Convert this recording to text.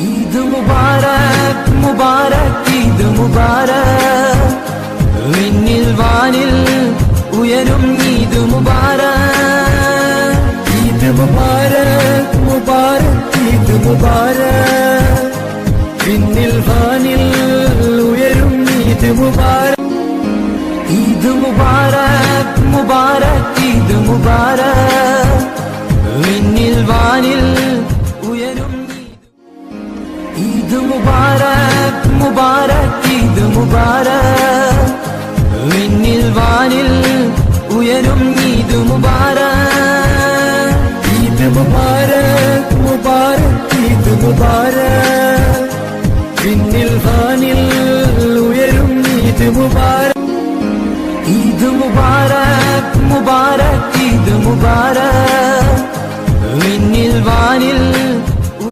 ഈദ് മുബാരക് മുബാരക് ഈദ് മുബാരക് വിണ്ണിൽ വാനിൽ ഉയരും ഈദ് മുബാരക് ഈദ് മുബാരക് മുബാരക് ഈദ് മുബാരക് വിണ്ണിൽ വാനിൽ ഉയരും ഈദ് മുബാരക് ഈദ് മുബാരക് മുബാരക് ഈദ് മുബാരക് വിണ്ണിൽ വാനിൽ ഉയരും ഈദ് മുബാരക് മുബാരക് ഈദ് മുബാരക് വിണ്ണിൽ വാനിൽ ഉയരും ഈദ് മുബാരക് ഈദ് മുബാരക് മുബാരക് ഈദ് മുബാരക് വിണ്ണിൽ വാനിൽ ഉയരും ഈദ് മുബാരക് ഈദ് മുബാരക് മുബാരക് ഈദ് മുബാരക് വിണ്ണിൽ വാനിൽ